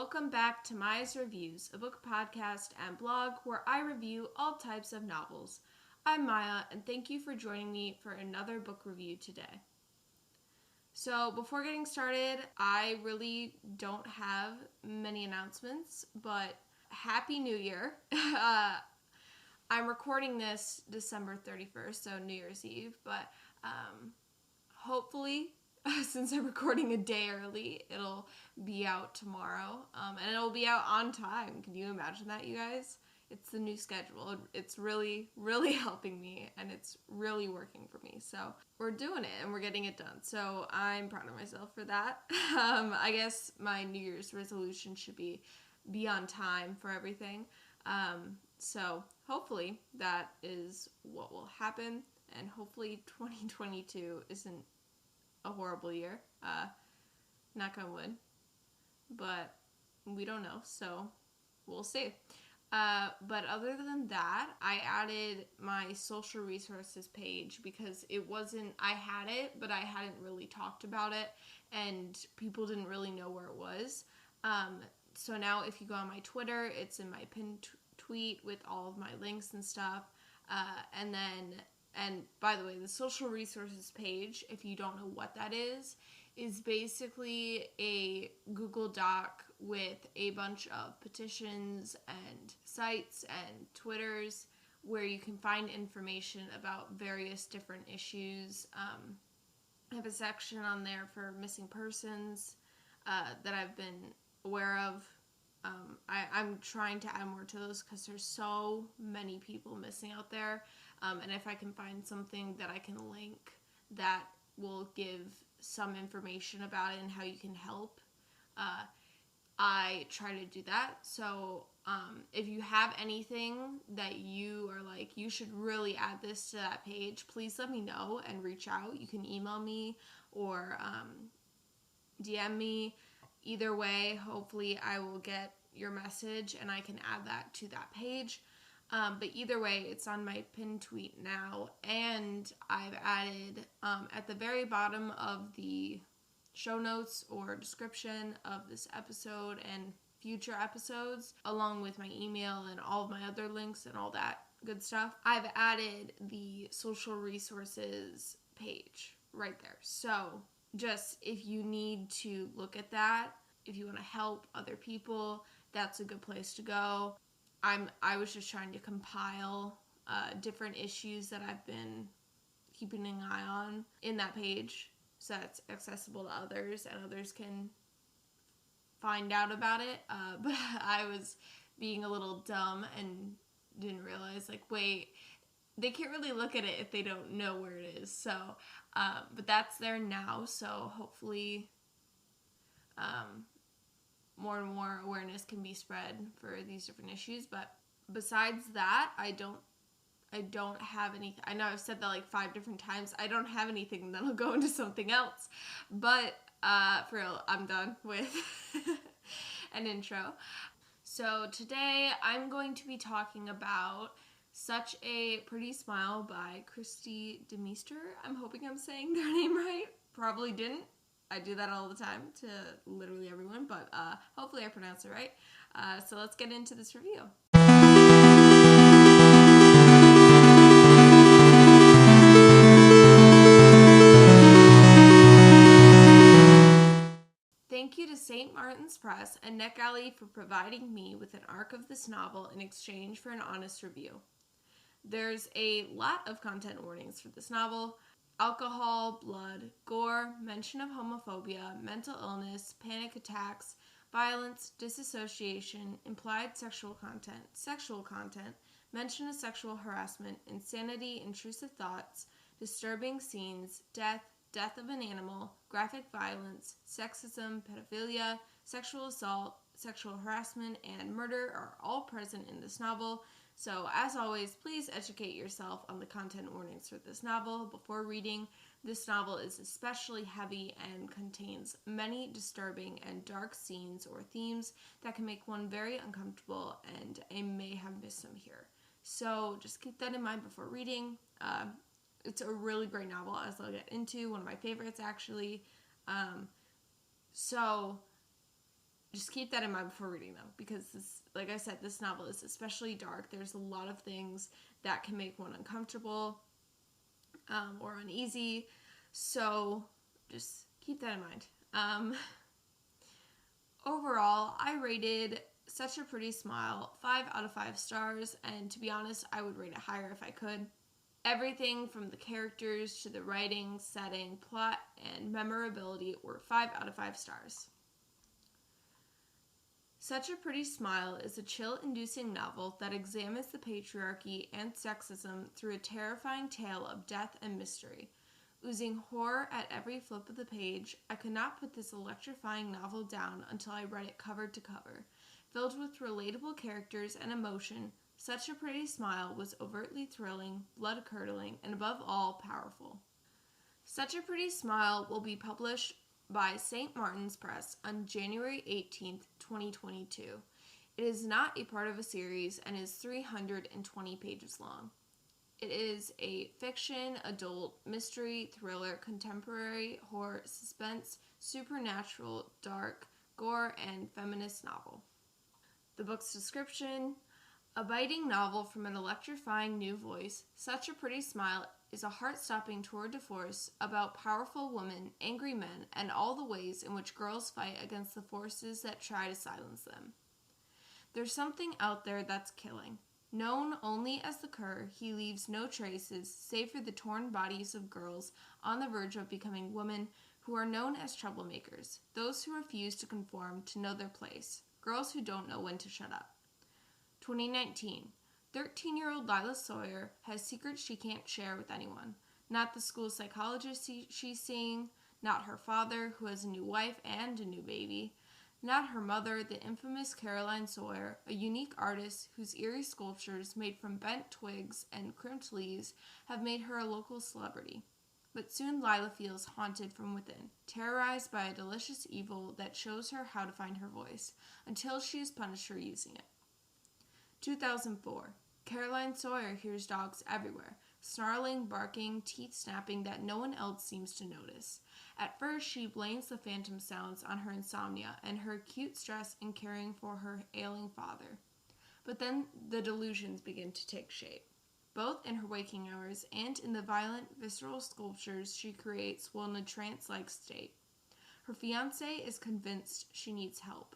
welcome back to Maya's Reviews, a book podcast and blog where I review all types of novels. I'm Maya, and thank you for joining me for another book review today. So before getting started, I really don't have many announcements, but Happy New Year. I'm recording this December 31st, so New Year's Eve, but hopefully, since I'm recording a day early, it'll be out tomorrow, and it'll be out on time. Can you imagine that, you guys? It's the new schedule. It's really, really helping me, and it's really working for me. So we're doing it, and we're getting it done. So I'm proud of myself for that. I guess my New Year's resolution should be on time for everything. So hopefully that is what will happen, and hopefully 2022 isn't a horrible year. Knock on wood. But we don't know, so we'll see. But other than that, I added my social resources page because I had it, but I hadn't really talked about it, and people didn't really know where it was. So now if you go on my Twitter, it's in my pinned tweet with all of my links and stuff. And by the way, the social resources page, if you don't know what that is basically a Google Doc with a bunch of petitions and sites and Twitters where you can find information about various different issues. I have a section on there for missing persons that I've been aware of. I'm trying to add more to those because there's so many people missing out there. And if I can find something that I can link that will give some information about it and how you can help, I try to do that. So if you have anything that you are like, you should really add this to that page, please let me know and reach out. You can email me or DM me. Either way, hopefully I will get your message and I can add that to that page. But either way, it's on my pinned tweet now, and I've added at the very bottom of the show notes or description of this episode and future episodes, along with my email and all of my other links and all that good stuff, I've added the social resources page right there. So just if you need to look at that, if you want to help other people, that's a good place to go. I was just trying to compile different issues that I've been keeping an eye on in that page so that's accessible to others and others can find out about it. But I was being a little dumb and didn't realize, like, wait, they can't really look at it if they don't know where it is. So, but that's there now, so hopefully more and more awareness can be spread for these different issues. But besides that, I don't have anything. I know I've said that like 5 different times. I don't have anything, then I'll go into something else. But for real, I'm done with an intro. So today I'm going to be talking about Such a Pretty Smile by Kristi DeMeester. I'm hoping I'm saying their name right. Probably didn't. I do that all the time to literally everyone, but hopefully I pronounced it right. So let's get into this review. Thank you to St. Martin's Press and NetGalley for providing me with an arc of this novel in exchange for an honest review. There's a lot of content warnings for this novel. Alcohol, blood, gore, mention of homophobia, mental illness, panic attacks, violence, disassociation, implied sexual content, mention of sexual harassment, insanity, intrusive thoughts, disturbing scenes, death of an animal, graphic violence, sexism, pedophilia, sexual assault, sexual harassment, and murder are all present in this novel. So, as always, please educate yourself on the content warnings for this novel before reading. This novel is especially heavy and contains many disturbing and dark scenes or themes that can make one very uncomfortable, and I may have missed some here. So, just keep that in mind before reading. It's a really great novel, as I'll get into. One of my favorites, actually. So, just keep that in mind before reading them, because this, like I said, this novel is especially dark. There's a lot of things that can make one uncomfortable or uneasy, so just keep that in mind. Overall, I rated Such a Pretty Smile 5 out of 5 stars, and to be honest, I would rate it higher if I could. Everything from the characters to the writing, setting, plot, and memorability were 5 out of 5 stars. Such a Pretty Smile is a chill-inducing novel that examines the patriarchy and sexism through a terrifying tale of death and mystery. Oozing horror at every flip of the page, I could not put this electrifying novel down until I read it cover to cover. Filled with relatable characters and emotion, Such a Pretty Smile was overtly thrilling, blood-curdling, and above all, powerful. Such a Pretty Smile will be published by St. Martin's Press on January 18th, 2022. It is not a part of a series and is 320 pages long. It is a fiction, adult, mystery, thriller, contemporary, horror, suspense, supernatural, dark, gore, and feminist novel. The book's description: a biting novel from an electrifying new voice, Such a Pretty Smile is a heart-stopping tour de force about powerful women, angry men, and all the ways in which girls fight against the forces that try to silence them. There's something out there that's killing. Known only as the Cur, he leaves no traces save for the torn bodies of girls on the verge of becoming women who are known as troublemakers, those who refuse to conform to know their place, girls who don't know when to shut up. 2019. 13-year-old Lila Sawyer has secrets she can't share with anyone. Not the school psychologist she's seeing, not her father, who has a new wife and a new baby, not her mother, the infamous Caroline Sawyer, a unique artist whose eerie sculptures made from bent twigs and crimped leaves have made her a local celebrity. But soon Lila feels haunted from within, terrorized by a delicious evil that shows her how to find her voice, until she is punished for using it. 2004. Caroline Sawyer hears dogs everywhere, snarling, barking, teeth snapping that no one else seems to notice. At first, she blames the phantom sounds on her insomnia and her acute stress in caring for her ailing father. But then the delusions begin to take shape, both in her waking hours and in the violent, visceral sculptures she creates while in a trance-like state. Her fiancé is convinced she needs help.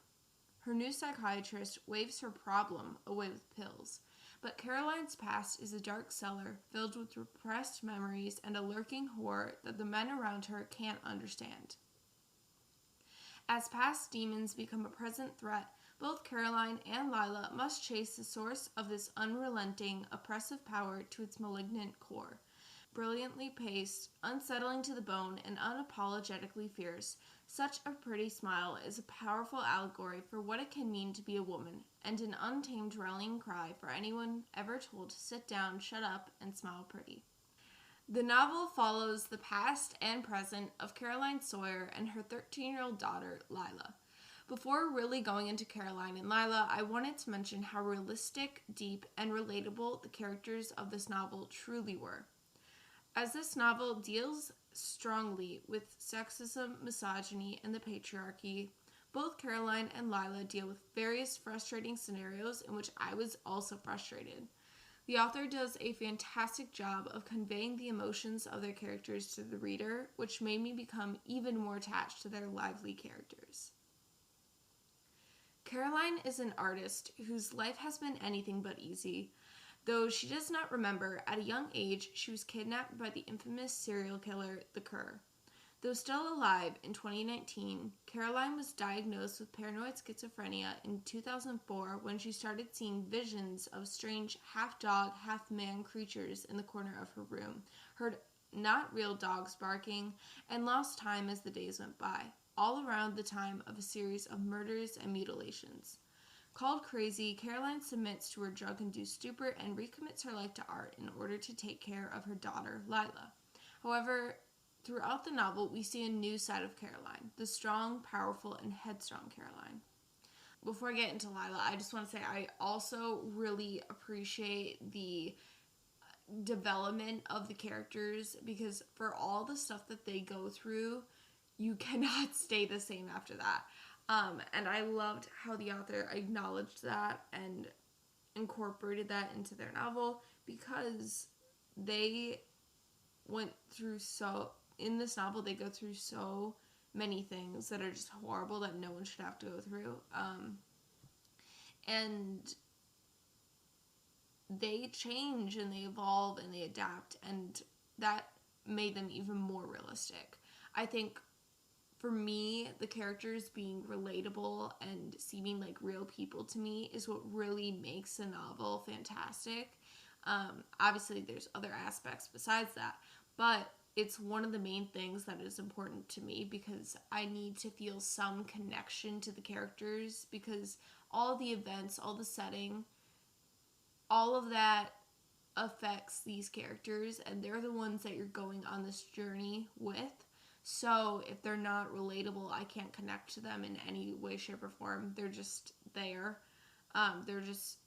Her new psychiatrist waves her problem away with pills. But Caroline's past is a dark cellar filled with repressed memories and a lurking horror that the men around her can't understand. As past demons become a present threat, both Caroline and Lila must chase the source of this unrelenting, oppressive power to its malignant core. Brilliantly paced, unsettling to the bone, and unapologetically fierce, Such a Pretty Smile is a powerful allegory for what it can mean to be a woman, and an untamed rallying cry for anyone ever told to sit down, shut up, and smile pretty. The novel follows the past and present of Caroline Sawyer and her 13-year-old daughter, Lila. Before really going into Caroline and Lila, I wanted to mention how realistic, deep, and relatable the characters of this novel truly were. As this novel deals strongly with sexism, misogyny, and the patriarchy, both Caroline and Lila deal with various frustrating scenarios in which I was also frustrated. The author does a fantastic job of conveying the emotions of their characters to the reader, which made me become even more attached to their lively characters. Caroline is an artist whose life has been anything but easy. Though she does not remember, at a young age, she was kidnapped by the infamous serial killer, the Cur. Though still alive in 2019, Caroline was diagnosed with paranoid schizophrenia in 2004 when she started seeing visions of strange half-dog, half-man creatures in the corner of her room, heard not real dogs barking, and lost time as the days went by, all around the time of a series of murders and mutilations. Called crazy, Caroline submits to her drug-induced stupor and recommits her life to art in order to take care of her daughter, Lila. However, throughout the novel, we see a new side of Caroline, the strong, powerful, and headstrong Caroline. Before I get into Lila, I just want to say I also really appreciate the development of the characters, because for all the stuff that they go through, you cannot stay the same after that. And I loved how the author acknowledged that and incorporated that into their novel, because they went through in this novel, they go through so many things that are just horrible that no one should have to go through. And they change and they evolve and they adapt, and that made them even more realistic. I think for me, the characters being relatable and seeming like real people to me is what really makes a novel fantastic. Obviously, there's other aspects besides that, but it's one of the main things that is important to me, because I need to feel some connection to the characters, because all the events, all the setting, all of that affects these characters, and they're the ones that you're going on this journey with. So if they're not relatable, I can't connect to them in any way, shape, or form. They're just there. They're just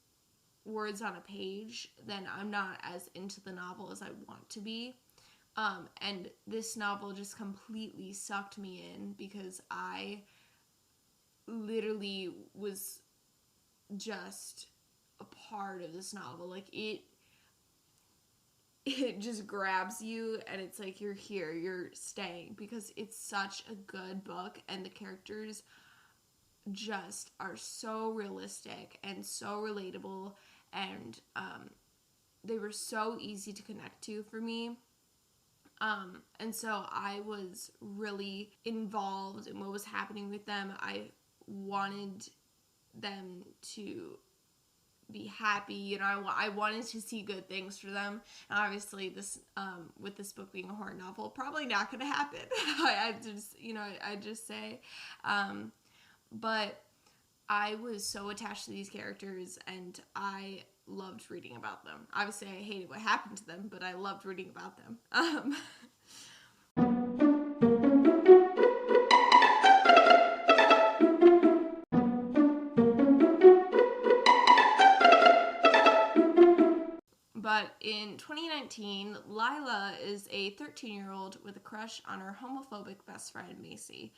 words on a page. Then I'm not as into the novel as I want to be. And this novel just completely sucked me in, because I literally was just a part of this novel. Like, it just grabs you, and it's like, you're here, you're staying, because it's such a good book, and the characters just are so realistic and so relatable, and they were so easy to connect to for me. And so I was really involved in what was happening with them. I wanted them to be happy, you know. I wanted to see good things for them. And obviously, this with this book being a horror novel, probably not going to happen. I just say, but I was so attached to these characters, and I loved reading about them. Obviously, I hated what happened to them, but I loved reading about them. But in 2019, Lila is a 13-year-old with a crush on her homophobic best friend, Macy.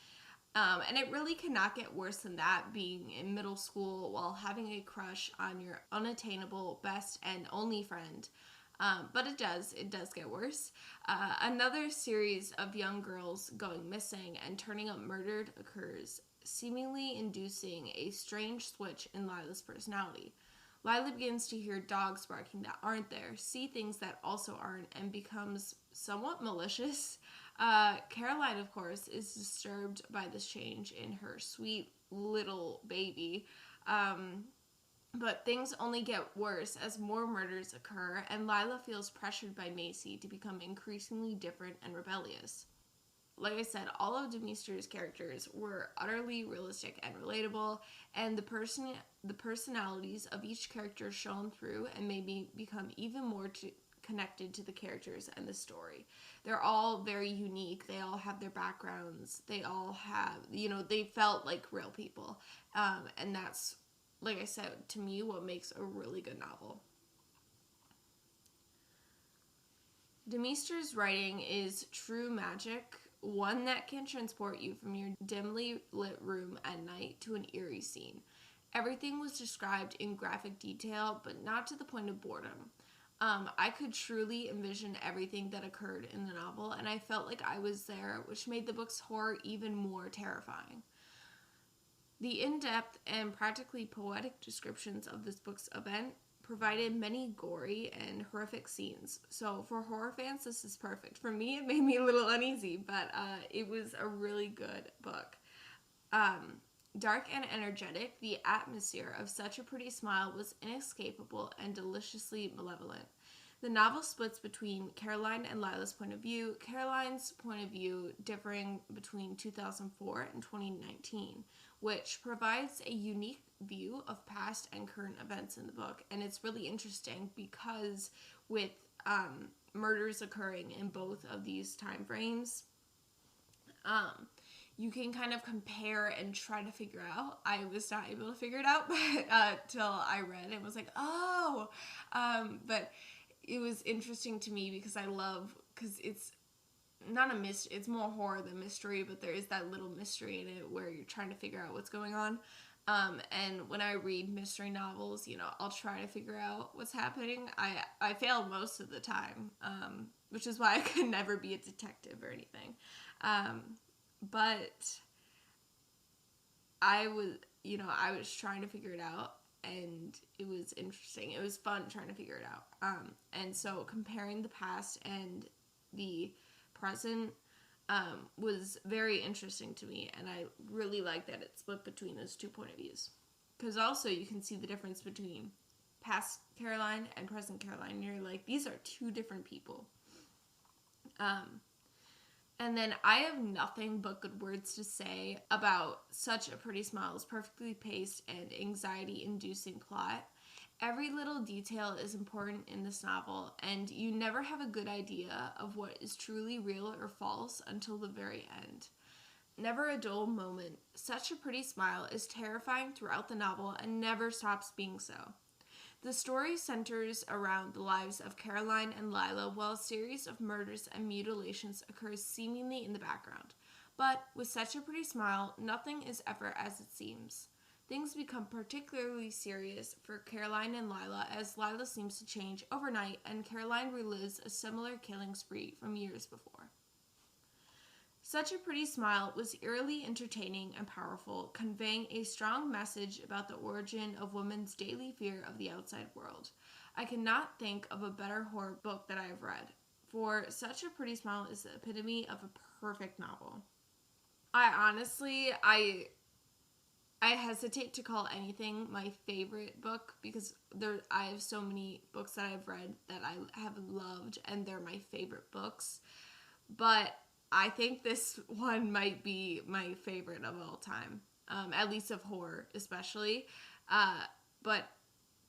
And it really cannot get worse than that, being in middle school while having a crush on your unattainable best and only friend. But it does get worse. Another series of young girls going missing and turning up murdered occurs, seemingly inducing a strange switch in Lila's personality. Lila begins to hear dogs barking that aren't there, see things that also aren't, and becomes somewhat malicious. Caroline, of course, is disturbed by this change in her sweet little baby. But things only get worse as more murders occur, and Lila feels pressured by Macy to become increasingly different and rebellious. Like I said, all of DeMeester's characters were utterly realistic and relatable, and the personalities of each character shone through and made me become even more connected to the characters and the story. They're all very unique. They all have their backgrounds. They all have, they felt like real people. And that's, like I said, to me, what makes a really good novel. DeMeester's writing is true magic, one that can transport you from your dimly lit room at night to an eerie scene. Everything was described in graphic detail, but not to the point of boredom. I could truly envision everything that occurred in the novel, and I felt like I was there, which made the book's horror even more terrifying. The in-depth and practically poetic descriptions of this book's event provided many gory and horrific scenes. So for horror fans, this is perfect. For me, it made me a little uneasy, but it was a really good book. Dark and energetic, the atmosphere of Such a Pretty Smile was inescapable and deliciously malevolent. The novel splits between Caroline and Lila's point of view, Caroline's point of view differing between 2004 and 2019, which provides a unique view of past and current events in the book. And it's really interesting because with murders occurring in both of these time frames, you can kind of compare and try to figure out. I was not able to figure it out till I read it and was like, oh. But it was interesting to me because because it's not a mystery, it's more horror than mystery, but there is that little mystery in it where you're trying to figure out what's going on. And when I read mystery novels, I'll try to figure out what's happening. I fail most of the time, which is why I could never be a detective or anything. But I was trying to figure it out, and it was interesting. It was fun trying to figure it out. And so comparing the past and the present was very interesting to me, and I really like that it split between those two point of views, because also you can see the difference between past Caroline and present Caroline, and you're like, these are two different people. And then I have nothing but good words to say about Such a Pretty Smile's perfectly paced and anxiety-inducing plot. Every little detail is important in this novel, and you never have a good idea of what is truly real or false until the very end. Never a dull moment. Such a Pretty Smile is terrifying throughout the novel and never stops being so. The story centers around the lives of Caroline and Lila, while a series of murders and mutilations occurs seemingly in the background. But with Such a Pretty Smile, nothing is ever as it seems. Things become particularly serious for Caroline and Lila, as Lila seems to change overnight and Caroline relives a similar killing spree from years before. Such a Pretty Smile was eerily entertaining and powerful, conveying a strong message about the origin of women's daily fear of the outside world. I cannot think of a better horror book that I have read, for Such a Pretty Smile is the epitome of a perfect novel. I hesitate to call anything my favorite book, because I have so many books that I've read that I have loved, and they're my favorite books. But I think this one might be my favorite of all time, at least of horror especially, but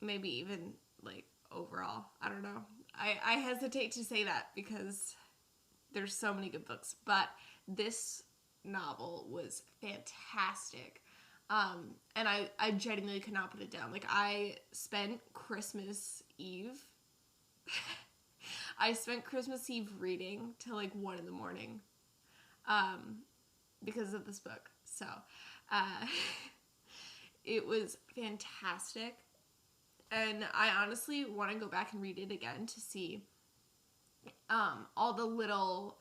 maybe even like overall. I don't know. I hesitate to say that because there's so many good books, but this novel was fantastic. And I genuinely could not put it down. Like, I spent Christmas Eve reading till like 1 a.m. Because of this book. So it was fantastic, and I honestly want to go back and read it again to see all the little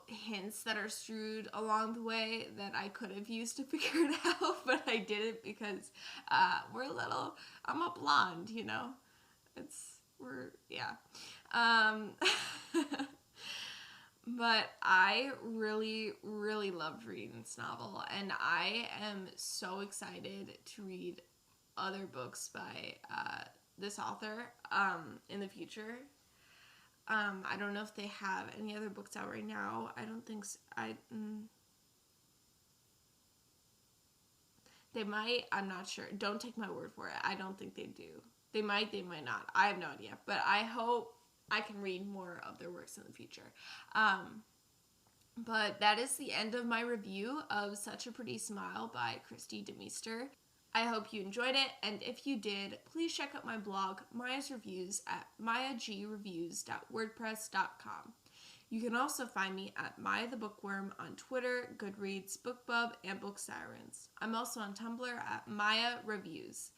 hints that are strewed along the way that I could have used to figure it out, but I didn't, because I'm a blonde, But I really, really loved reading this novel, and I am so excited to read other books by this author in the future. I don't know if they have any other books out right now. I don't think so. They might. I'm not sure. Don't take my word for it. I don't think they do. They might. They might not. I have no idea. But I hope I can read more of their works in the future. But that is the end of my review of Such a Pretty Smile by Kristi DeMeester. I hope you enjoyed it, and if you did, please check out my blog, Maya's Reviews, at mayagreviews.wordpress.com. You can also find me at Maya the Bookworm on Twitter, Goodreads, BookBub, and Book Sirens. I'm also on Tumblr at Maya Reviews.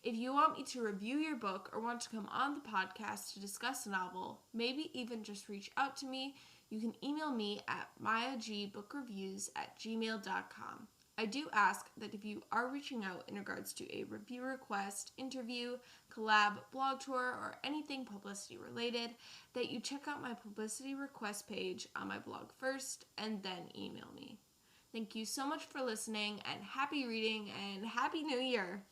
If you want me to review your book or want to come on the podcast to discuss a novel, maybe even just reach out to me, you can email me at mayagbookreviews@gmail.com. I do ask that if you are reaching out in regards to a review request, interview, collab, blog tour, or anything publicity related, that you check out my publicity request page on my blog first and then email me. Thank you so much for listening, and happy reading and Happy New Year!